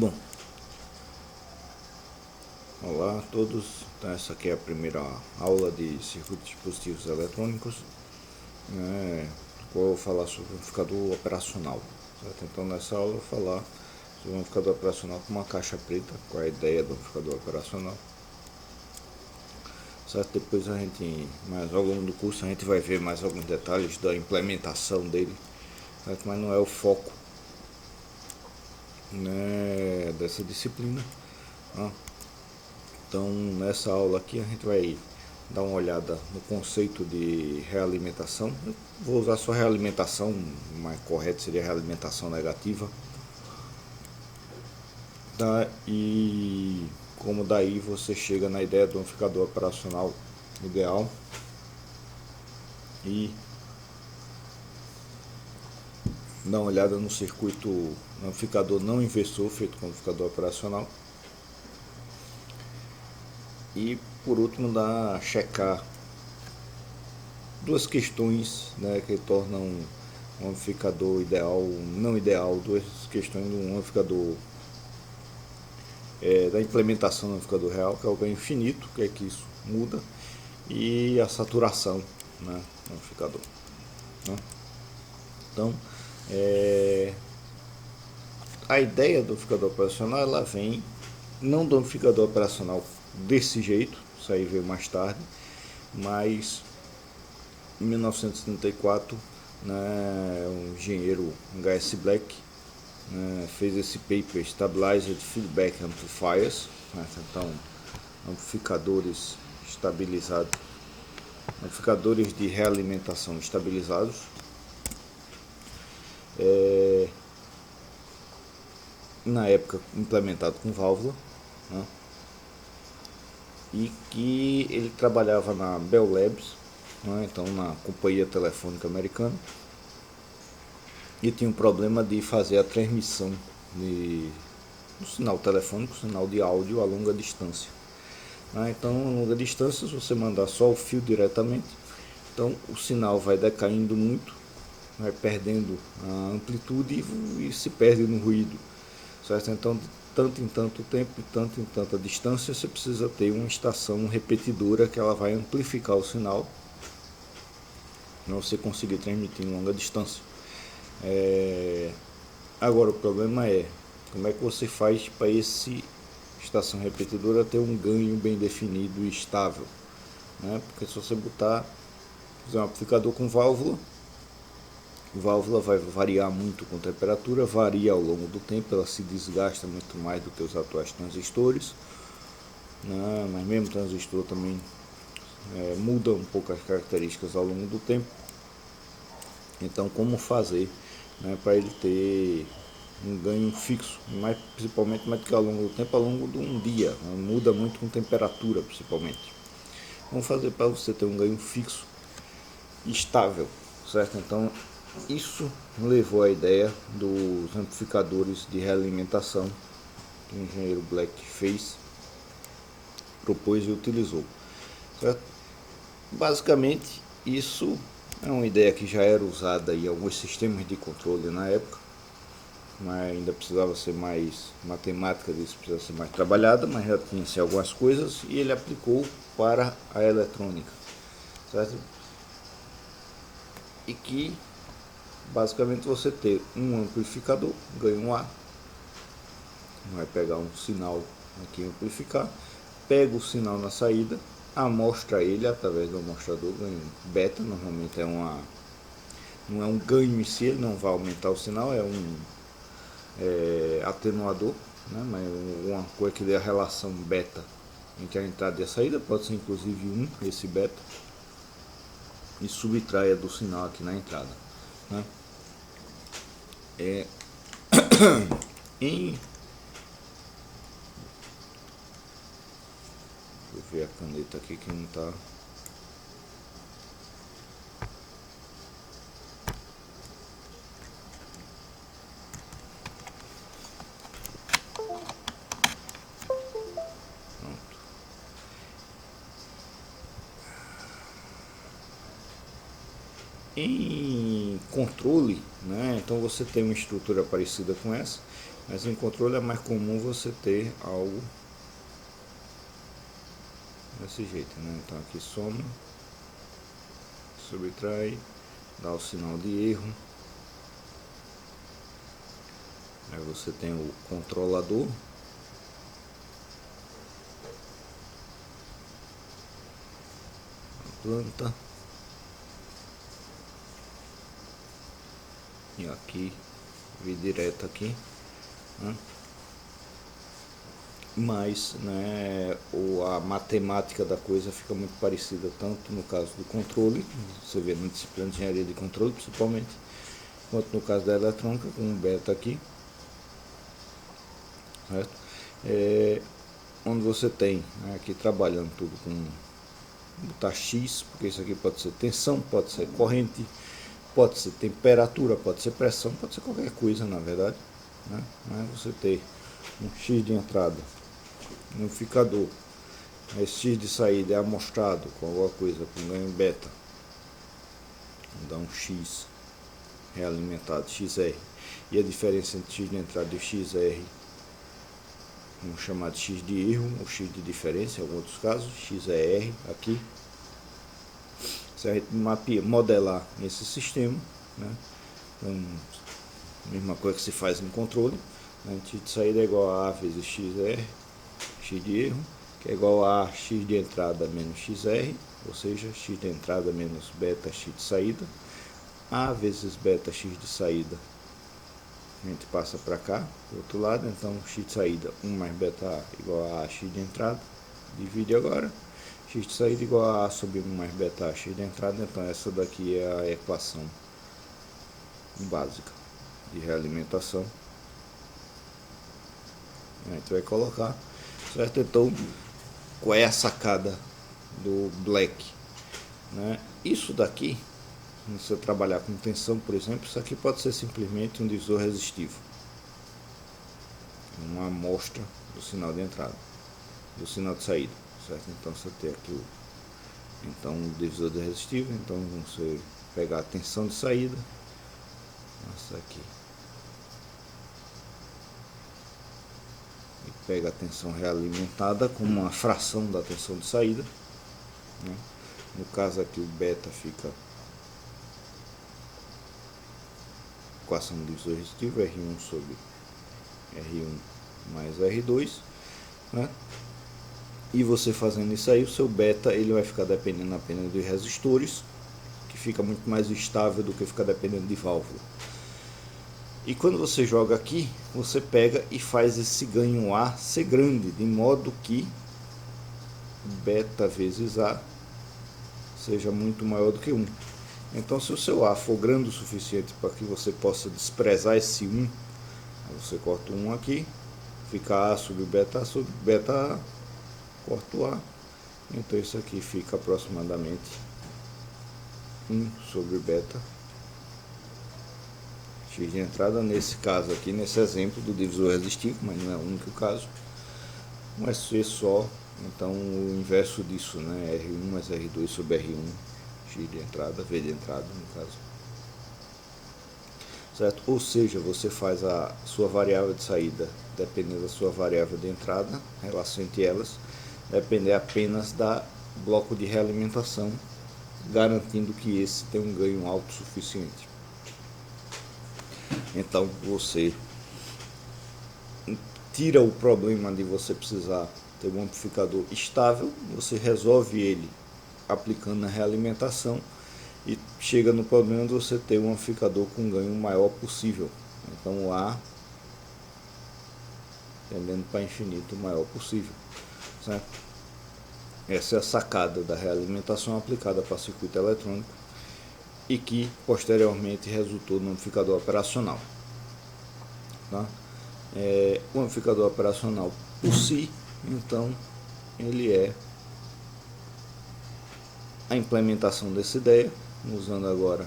Bom, olá a todos. Então, essa aqui é a primeira aula de circuitos de dispositivos eletrônicos, qual eu vou falar sobre o amplificador operacional. Certo? Então, nessa aula eu vou falar sobre o amplificador operacional com uma caixa preta, qual é a ideia do amplificador operacional. Certo? Depois a gente, mais ao longo do curso, a gente vai ver mais alguns detalhes da implementação dele, certo? Mas não é o foco, né, dessa disciplina. Então, nessa aula aqui a gente vai dar uma olhada no conceito de realimentação. Eu vou usar só realimentação, mais correto seria realimentação negativa. Tá? E como daí você chega na ideia do amplificador operacional ideal e dá uma olhada no circuito amplificador não inversor feito com amplificador operacional. E por último, checar duas questões, né, que tornam um amplificador ideal, não ideal, duas questões de um amplificador, da implementação do amplificador real, que é o ganho infinito, que é que isso muda, e a saturação, né, do amplificador. Né? Então, a ideia do amplificador operacional, ela vem não do amplificador operacional desse jeito, isso aí veio mais tarde, mas em 1974, né, um engenheiro HS Black, né, fez esse paper Stabilized Feedback Amplifiers, né, então amplificadores estabilizados, amplificadores de realimentação estabilizados, na época implementado com válvula, né, e que ele trabalhava na Bell Labs, né, então na companhia telefônica americana, e tinha um problema de fazer a transmissão do sinal telefônico, sinal de áudio a longa distância. Então, a longa distância, se você mandar só o fio diretamente, então o sinal vai decaindo muito, vai perdendo a amplitude e se perde no ruído. Certo? Então, de tanto em tanto tempo, de tanto em tanta distância, você precisa ter uma estação repetidora que ela vai amplificar o sinal para você conseguir transmitir em longa distância. Agora o problema é como é que você faz para essa estação repetidora ter um ganho bem definido e estável, né? Porque se você fazer um amplificador com válvula, válvula vai variar muito com temperatura, varia ao longo do tempo, ela se desgasta muito mais do que os atuais transistores, né? Mas mesmo o transistor também muda um pouco as características ao longo do tempo. Então, como fazer, né, para ele ter um ganho fixo, mas principalmente mais do que ao longo do tempo, ao longo de um dia, né? Muda muito com temperatura, principalmente. Vamos fazer para você ter um ganho fixo, estável, certo? Então, isso levou à ideia dos amplificadores de realimentação que o engenheiro Black fez, propôs e utilizou, certo? Basicamente, isso é uma ideia que já era usada em alguns sistemas de controle na época, mas ainda precisava ser mais matemática disso, precisava ser mais trabalhada, mas já tinha-se algumas coisas e ele aplicou para a eletrônica, certo? E que basicamente você ter um amplificador, ganha um A, vai pegar um sinal aqui amplificar, pega o sinal na saída, amostra ele através do amostrador, ganha um beta, normalmente não é um ganho em si, ele não vai aumentar o sinal, é um atenuador, né? Mas uma coisa que dê a relação beta entre a entrada e a saída, pode ser inclusive esse beta, e subtraia do sinal aqui na entrada, né? Deixa eu ver a caneta aqui que não está. Em controle, né? Então você tem uma estrutura parecida com essa, Mas em controle é mais comum você ter algo desse jeito, né? Então aqui soma, subtrai, dá o sinal de erro. Aí você tem o controlador, a planta, e aqui, vir direto aqui, né? Mas, né, a matemática da coisa fica muito parecida, tanto no caso do controle, você vê na disciplina de engenharia de controle principalmente, quanto no caso da eletrônica, com um beta aqui, certo? Onde você tem, né, aqui trabalhando tudo com botar X, porque isso aqui pode ser tensão, pode ser corrente, pode ser temperatura, pode ser pressão, pode ser qualquer coisa na verdade, né? Mas você ter um X de entrada, um amplificador, esse X de saída é amostrado com alguma coisa, com ganho beta, dá um X realimentado, XR, e a diferença entre X de entrada e XR, vamos chamar de X de erro, ou X de diferença em alguns outros casos, X é R aqui. Se a gente modelar esse sistema, né, então, mesma coisa que se faz no controle, a X de saída é igual a vezes XR, X de erro, que é igual a X de entrada menos XR, ou seja, X de entrada menos beta X de saída, A vezes beta X de saída, a gente passa para cá, do outro lado, então X de saída 1 mais beta A igual a X de entrada, divide agora, X de saída igual a A sobre 1 mais beta A X de entrada, então essa daqui é a equação básica de realimentação. A gente vai colocar, certo? Então, qual é a sacada do Black? Né? Isso daqui, se você trabalhar com tensão, por exemplo, isso aqui pode ser simplesmente um divisor resistivo, uma amostra do sinal de entrada, do sinal de saída, certo? Então você tem aqui o divisor de resistivo, então você pegar a tensão de saída, essa aqui, e pega a tensão realimentada como uma fração da tensão de saída, né? No caso aqui o beta fica equação do divisor resistivo, R1 sobre R1 mais R2, né? E você fazendo isso aí, o seu beta ele vai ficar dependendo apenas de resistores, que fica muito mais estável do que ficar dependendo de válvula. E quando você joga aqui, você pega e faz esse ganho A ser grande, de modo que beta vezes A seja muito maior do que 1. Então, se o seu A for grande o suficiente para que você possa desprezar esse 1, você corta o 1 aqui, fica A sobre beta A, corta o A, então isso aqui fica aproximadamente 1 sobre beta X de entrada, nesse caso aqui, nesse exemplo do divisor resistivo, mas não é o único caso, vai ser só, então, o inverso disso, né, R1 mais R2 sobre R1, X de entrada, V de entrada, no caso. Certo? Ou seja, você faz a sua variável de saída dependendo da sua variável de entrada, a relação entre elas, depender apenas da bloco de realimentação, garantindo que esse tem um ganho alto suficiente. Então você tira o problema de você precisar ter um amplificador estável, você resolve ele aplicando a realimentação e chega no problema de você ter um amplificador com um ganho maior possível. Então o A tendendo para infinito o maior possível, certo? Essa é a sacada da realimentação aplicada para circuito eletrônico e que posteriormente resultou no amplificador operacional, tá? O amplificador operacional por si, então, ele é a implementação dessa ideia, usando agora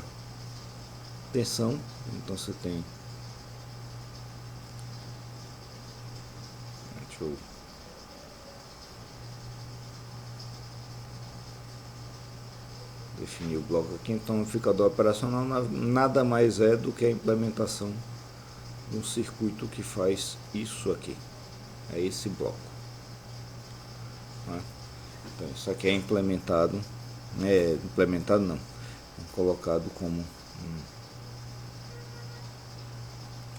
tensão. Então você tem, deixa eu definir o bloco aqui. Então o amplificador operacional nada mais é do que a implementação um circuito que faz isso aqui, é esse bloco, né? Então isso aqui é implementado, implementado não, é colocado como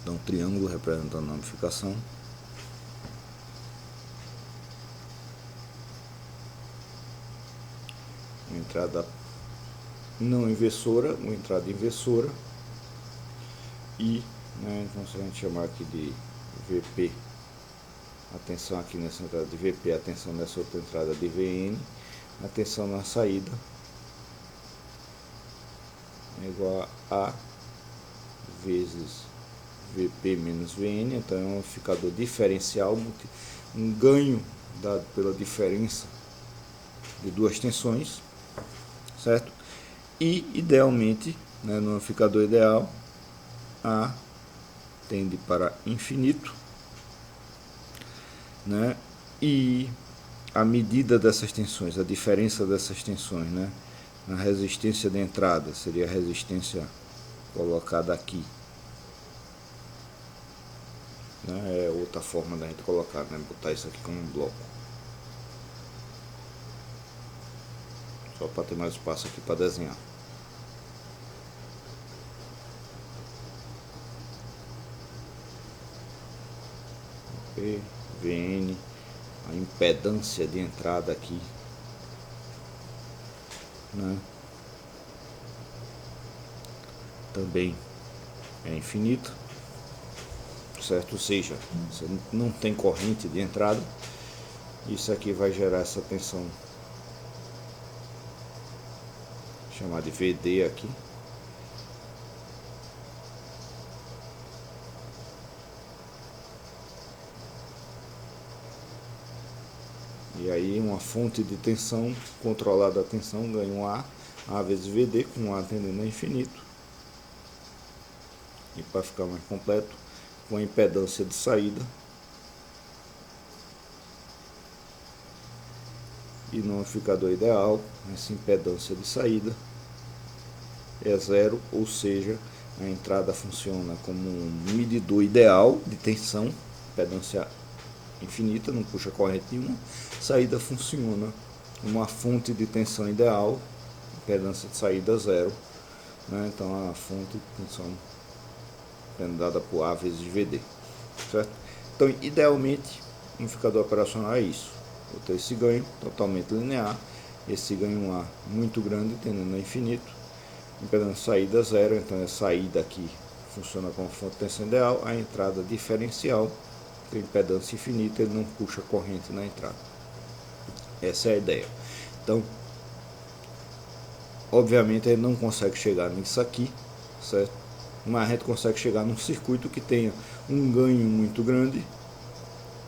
um triângulo representando a amplificação. Uma entrada não inversora, uma entrada inversora e, então se a gente chamar aqui de VP, atenção aqui nessa entrada de VP, atenção nessa outra entrada de VN, atenção na saída é igual a vezes VP menos VN, então é um amplificador diferencial, um ganho dado pela diferença de duas tensões, certo? E idealmente, no amplificador ideal, A tende para infinito, e a medida dessas tensões, a diferença dessas tensões, na resistência de entrada, seria a resistência colocada aqui, é outra forma da gente colocar, botar isso aqui como um bloco, só para ter mais espaço aqui para desenhar. VN, a impedância de entrada aqui, também é infinita, certo? Ou seja, você não tem corrente de entrada, isso aqui vai gerar essa tensão chamada de VD aqui. E aí uma fonte de tensão controlada a tensão ganha um A vezes VD, com um A tendendo a infinito. E para ficar mais completo, com a impedância de saída. E no amplificador ideal, essa impedância de saída é zero, ou seja, a entrada funciona como um medidor ideal de tensão, impedância infinita, não puxa corrente nenhuma. Saída funciona uma fonte de tensão ideal, impedância de saída zero, então a fonte de tensão é dada por A vezes VD, certo? Então, idealmente, o amplificador operacional é isso. Eu tenho esse ganho totalmente linear, esse ganho A muito grande, tendendo a infinito, impedância de saída zero, então a saída aqui funciona como fonte de tensão ideal, a entrada diferencial, tem impedância infinita, ele não puxa corrente na entrada. Essa é a ideia. Então, obviamente, ele não consegue chegar nisso aqui, certo? Mas a gente consegue chegar num circuito que tenha um ganho muito grande,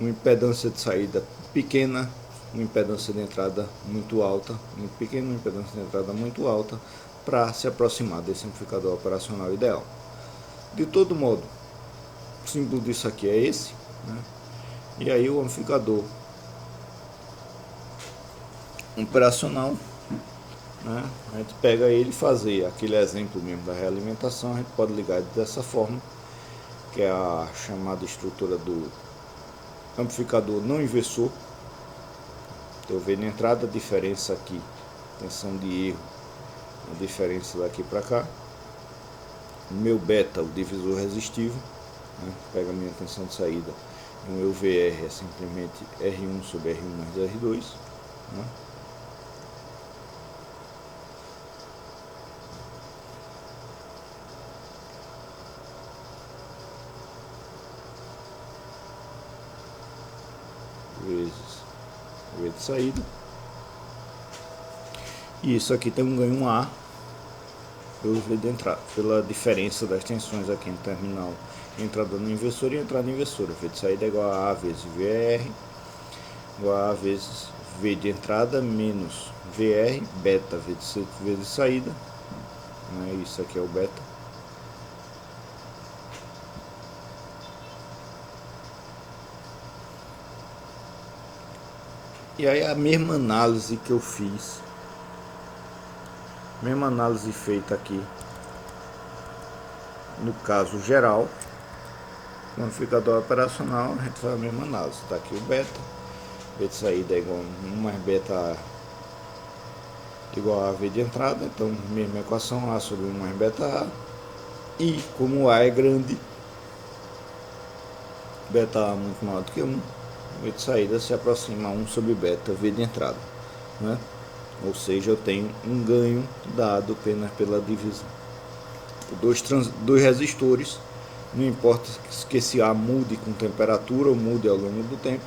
uma impedância de saída pequena, uma impedância de entrada muito alta, muito pequena, uma impedância de entrada muito alta, para se aproximar desse amplificador operacional ideal. De todo modo, o símbolo disso aqui é esse, e aí o amplificador operacional, a gente pega ele e fazer aquele exemplo mesmo da realimentação, a gente pode ligar dessa forma, que é a chamada estrutura do amplificador não inversor. Então, eu vejo na entrada a diferença aqui, tensão de erro, a diferença daqui para cá. O meu beta, o divisor resistivo, pega a minha tensão de saída, e o meu VR é simplesmente R1 sobre R1 mais R2, vezes o V de saída, e isso aqui tem um ganho A pelo V de entrada, pela diferença das tensões aqui no terminal, entrada no inversor e entrada inversora. V de saída é igual a vezes VR, igual a vezes V de entrada menos VR, beta V de saída, isso aqui é o beta, e aí a mesma análise que eu fiz, mesma análise feita aqui no caso geral, O amplificador operacional, a gente faz a mesma análise. Está aqui o beta. V de saída é igual a 1 mais beta A igual a V de entrada. Então, mesma equação, A sobre 1 mais beta A. E como A é grande, beta A muito maior do que 1, V de saída se aproxima a 1 sobre beta V de entrada, né? Ou seja, eu tenho um ganho dado apenas pela divisão. Dois resistores, não importa que esse A mude com temperatura ou mude ao longo do tempo,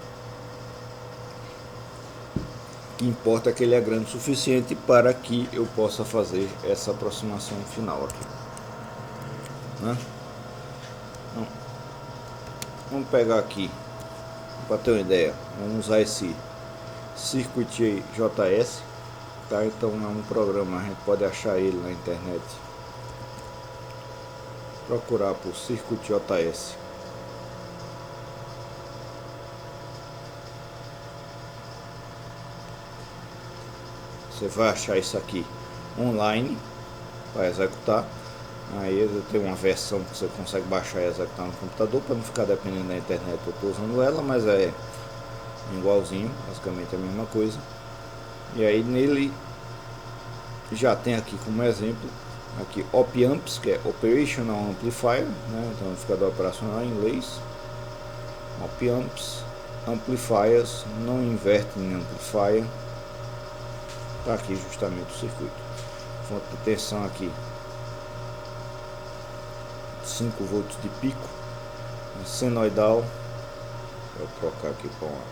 o que importa é que ele é grande o suficiente para que eu possa fazer essa aproximação final aqui, né? Então, vamos pegar aqui, para ter uma ideia, vamos usar esse Circuit JS, tá? Então é um programa, a gente pode achar ele na internet, procurar por Circuit JS. Você vai achar isso aqui online para executar. Aí tem uma versão que você consegue baixar e executar no computador para não ficar dependendo da internet. Eu estou usando ela, mas é igualzinho, basicamente a mesma coisa. E aí nele já tem aqui como exemplo aqui Op-Amps, que é Operational Amplifier, né? Então amplificador operacional em inglês. Op-Amps, Amplifiers, não Inverting Amplifier. Está aqui justamente o circuito. Fonte de tensão aqui 5 volts de pico, senoidal. Vou trocar aqui para uma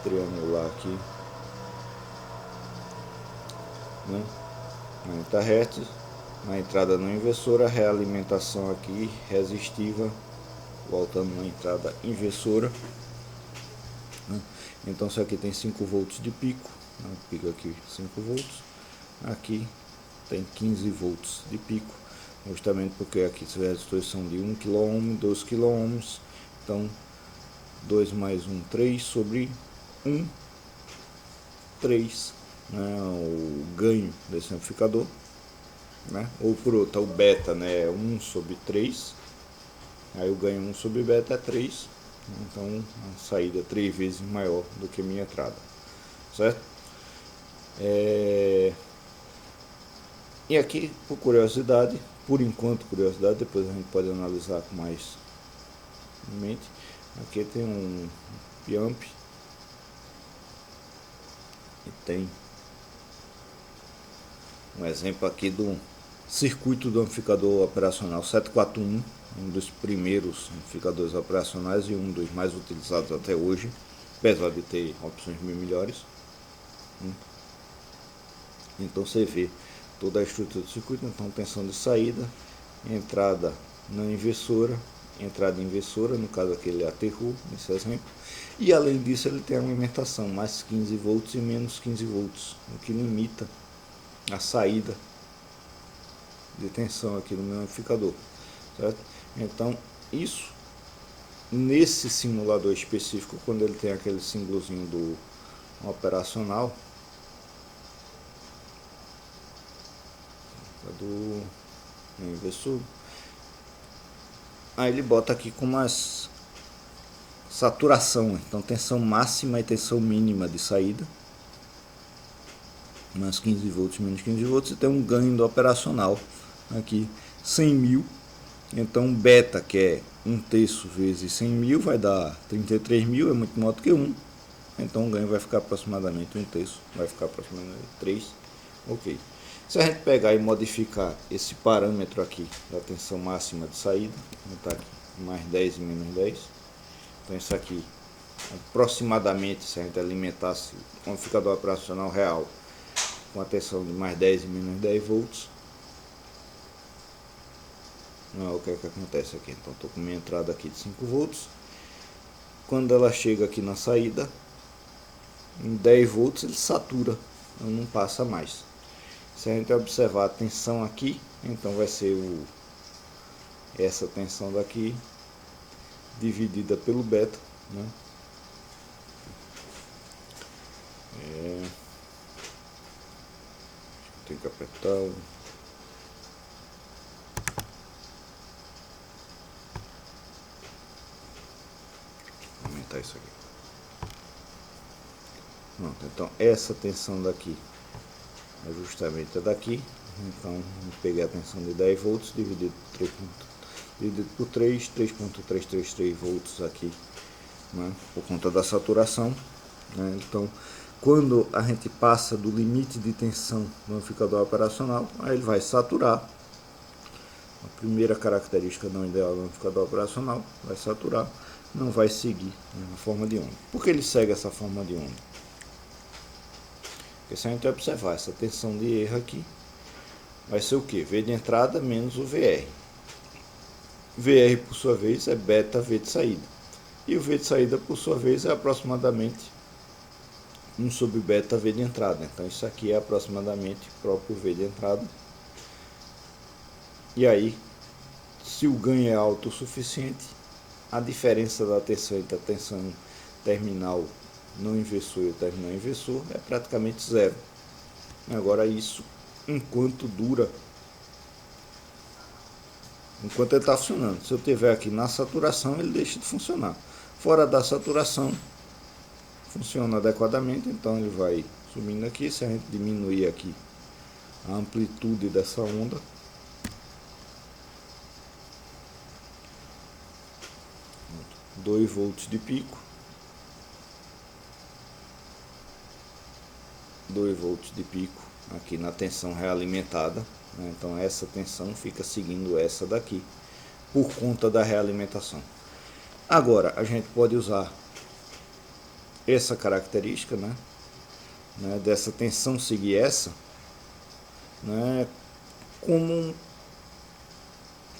triangular aqui, né? 90 Hz. Na entrada não inversora, realimentação aqui resistiva, voltando na entrada inversora, né? Então isso aqui tem 5 volts de pico, né? Pico aqui 5 volts, aqui tem 15 volts de pico, justamente porque aqui as resistores são de 1 kΩ, 2 kΩ, então 2 mais 1, 3 sobre 1, 3, né, o ganho desse amplificador, né? Ou por outra, o beta, né, é 1 sobre 3, aí o ganho 1 sobre beta é 3, então a saída é 3 vezes maior do que a minha entrada, certo? E aqui, por curiosidade, por enquanto curiosidade, depois a gente pode analisar com mais mente, aqui tem um P-Amp e tem um exemplo aqui do circuito do amplificador operacional 741, um dos primeiros amplificadores operacionais e um dos mais utilizados até hoje, apesar de ter opções bem melhores. Então você vê toda a estrutura do circuito, então tensão de saída, entrada não inversora, entrada inversora, no caso aqui ele aterrou nesse exemplo, e além disso ele tem a alimentação mais 15 volts e menos 15 volts, o que limita a saída de tensão aqui no meu amplificador, certo? Então isso, nesse simulador específico, quando ele tem aquele símbolozinho do operacional, do inversor, aí ele bota aqui com umas saturação, então tensão máxima e tensão mínima de saída, mais 15 volts, menos 15 volts, e tem um ganho do operacional aqui 100 mil, então beta, que é 1/3 vezes 100 mil, vai dar 33 mil, é muito maior do que 1, então o ganho vai ficar aproximadamente 1/3, vai ficar aproximadamente 3, ok. Se a gente pegar e modificar esse parâmetro aqui da tensão máxima de saída, vou botar aqui mais 10 e menos 10, então isso aqui aproximadamente, se a gente alimentasse o amplificador operacional real com a tensão de mais 10 e menos 10 volts, não, o que é que acontece aqui? Então estou com minha entrada aqui de 5 volts, quando ela chega aqui na saída, em 10 volts ele satura, não passa mais. Se a gente observar a tensão aqui, então vai ser essa tensão daqui dividida pelo beta, né? Tem que apertar. isso aqui. Pronto, então essa tensão daqui é justamente a daqui. Então peguei a tensão de 10 volts dividido por 3, 3.333 volts aqui, né, por conta da saturação, né. Então quando a gente passa do limite de tensão do amplificador operacional, aí ele vai saturar. A primeira característica não ideal do amplificador operacional, vai saturar, não vai seguir a forma de onda. Por que ele segue essa forma de onda? Porque se a gente observar essa tensão de erro aqui, vai ser o que? V de entrada menos o VR. VR, por sua vez, é beta V de saída. E o V de saída, por sua vez, é aproximadamente 1 sobre beta V de entrada. Então isso aqui é aproximadamente o próprio V de entrada. E aí, se o ganho é alto o suficiente, a diferença da tensão entre a tensão terminal não inversor e o terminal inversor é praticamente zero. Agora isso, enquanto ele está funcionando. Se eu tiver aqui na saturação, ele deixa de funcionar. Fora da saturação, funciona adequadamente, então ele vai subindo aqui. Se a gente diminuir aqui a amplitude dessa onda, dois volts de pico, 2 volts de pico aqui na tensão realimentada, né? Então essa tensão fica seguindo essa daqui por conta da realimentação. Agora a gente pode usar essa característica, né, dessa tensão seguir essa, né, como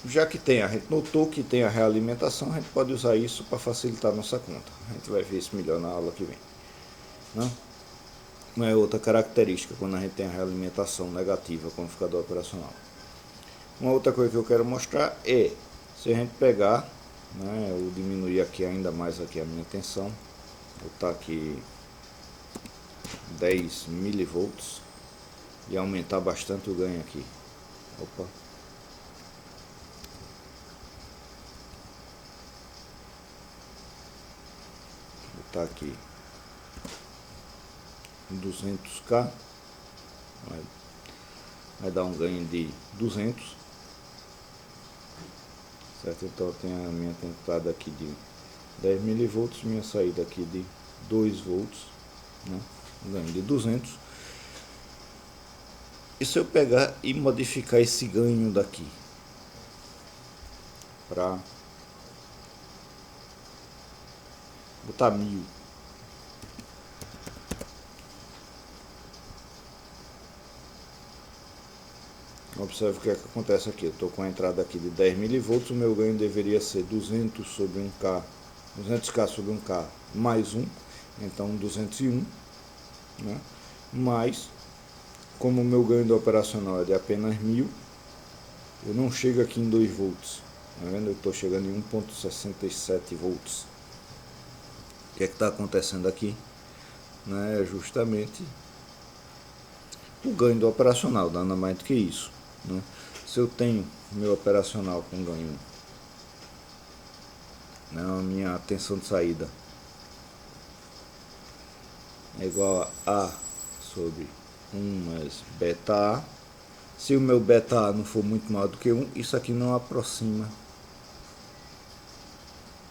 já que a gente notou que tem a realimentação, a gente pode usar isso para facilitar a nossa conta. A gente vai ver isso melhor na aula que vem, né? Não é outra característica quando a gente tem a realimentação negativa com o amplificador operacional. Uma outra coisa que eu quero mostrar é, se a gente pegar, né, eu diminuir aqui ainda mais aqui a minha tensão, vou botar aqui 10 milivolts e aumentar bastante o ganho aqui. Opa. Vou botar aqui 200k, vai dar um ganho de 200, certo? Então eu tenho a minha entrada aqui de 10 milivolts, minha saída aqui de 2 volts, né? Um ganho de 200. E se eu pegar e modificar esse ganho daqui para botar 1000, observe o que é que acontece aqui. Eu estou com a entrada aqui de 10 milivolts, o meu ganho deveria ser 200 sobre 1K, 200K sobre 1K mais 1, então 201, né? Mas, como o meu ganho do operacional é de apenas 1000, eu não chego aqui em 2 volts, tá vendo? Eu estou chegando em 1.67 volts. O que é que está acontecendo aqui? Né? É justamente o ganho do operacional, nada mais do que isso, né? Se eu tenho meu operacional com ganho, né, a minha tensão de saída é igual a sobre 1 mais beta A, se o meu beta A não for muito maior do que 1, isso aqui não aproxima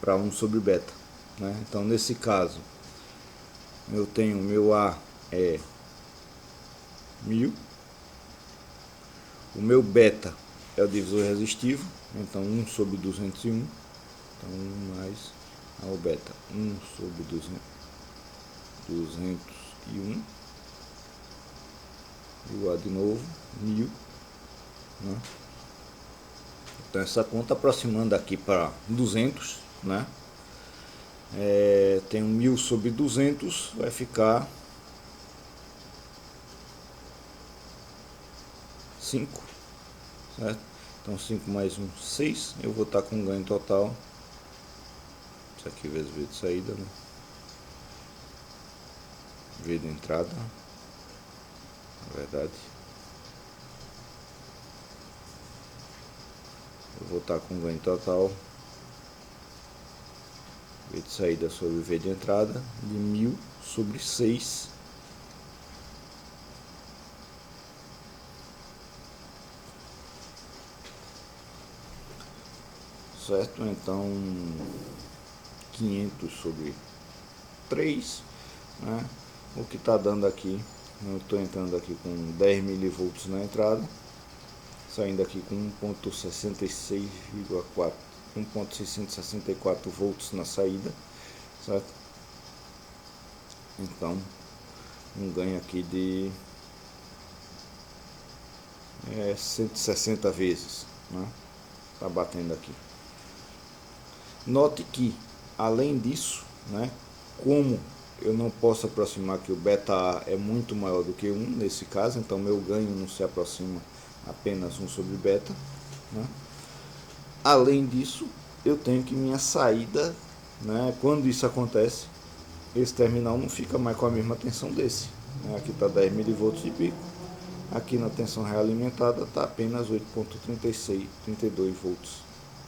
para 1 sobre beta, né? Então nesse caso eu tenho meu A é 1000, o meu beta é o divisor resistivo, então 1 sobre 201, então 1 mais o beta, 1 sobre 201, igual de novo 1000, né? Então essa conta aproximando aqui para 200, né? Tem 1000 sobre 200, vai ficar 5, certo? Então 5 mais 1, 6. Eu vou estar com um ganho total, isso aqui vezes V de saída, né? V de entrada, na verdade. Eu vou estar com um ganho total, V de saída sobre V de entrada de 1000 sobre 6. Certo? Então 500 sobre 3, né? O que está dando aqui, eu estou entrando aqui com 10 milivolts na entrada, saindo aqui com 1.664 volts na saída, certo? Então um ganho aqui de 160 vezes, né? Tá batendo aqui. Note que, além disso, né, como eu não posso aproximar que o beta A é muito maior do que 1 nesse caso, então meu ganho não se aproxima apenas 1 sobre beta, né? Além disso, eu tenho que minha saída, né, quando isso acontece, esse terminal não fica mais com a mesma tensão desse, né? Aqui está 10 milivolts de pico, aqui na tensão realimentada está apenas 8.32 volts,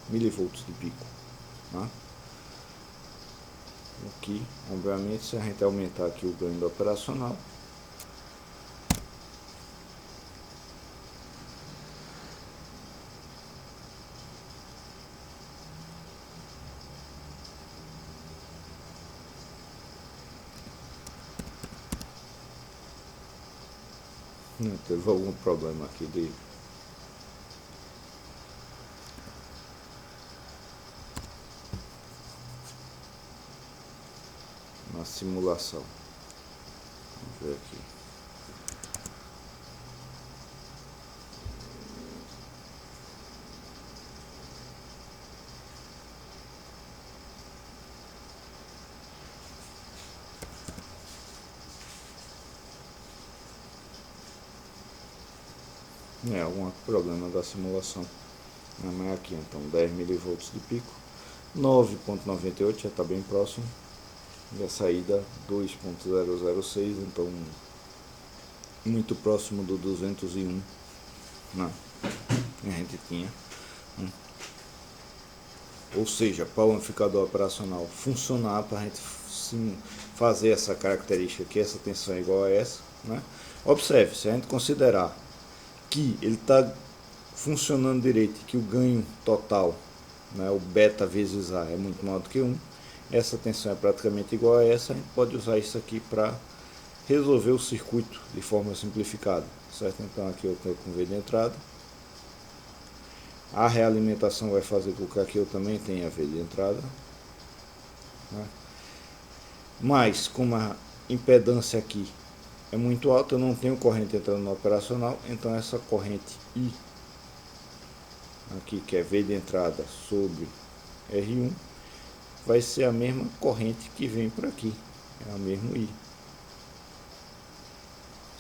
milivolts de pico, né? O que, obviamente, se a gente aumentar aqui o ganho do operacional, teve algum problema aqui na simulação. Vamos ver aqui. Algum problema da simulação. Mas aqui então 10 milivolts de pico, 9.98, já está bem próximo. E a saída 2.006, então muito próximo do 201, né, que a gente tinha. Ou seja, para o amplificador operacional funcionar, para a gente fazer essa característica que essa tensão é igual a essa, né? Observe, se a gente considerar que ele está funcionando direito, que o ganho total, né, o beta vezes A é muito maior do que 1, essa tensão é praticamente igual a essa, a gente pode usar isso aqui para resolver o circuito de forma simplificada, certo? Então aqui eu tenho com V de entrada, a realimentação vai fazer com que aqui eu também tenha V de entrada, né? Mas como a impedância aqui é muito alta, eu não tenho corrente entrando no operacional, então essa corrente I aqui, que é V de entrada sobre R1, vai ser a mesma corrente que vem por aqui, é a mesma I,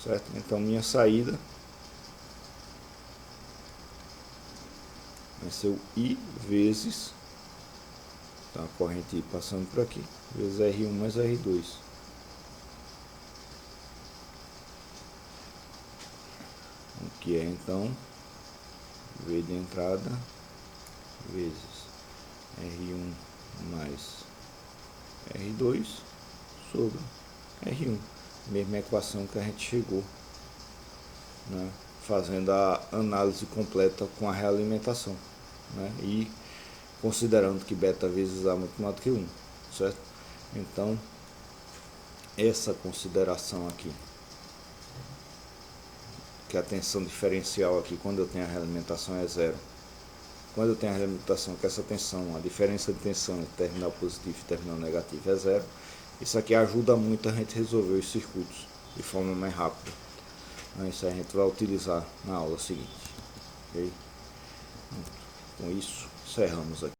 certo? Então minha saída vai ser o I vezes, então a corrente I passando por aqui, vezes R1 mais R2. Que é então V de entrada vezes R1 mais R2 sobre R1, mesma equação que a gente chegou, né, fazendo a análise completa com a realimentação, né, e considerando que beta vezes A é muito maior do que 1, certo? Então essa consideração aqui, que a tensão diferencial aqui, quando eu tenho a realimentação, é zero. Quando eu tenho a realimentação, que essa tensão, a diferença de tensão entre terminal positivo e terminal negativo é zero, isso aqui ajuda muito a gente resolver os circuitos de forma mais rápida. Isso a gente vai utilizar na aula seguinte. Okay? Com isso, encerramos aqui.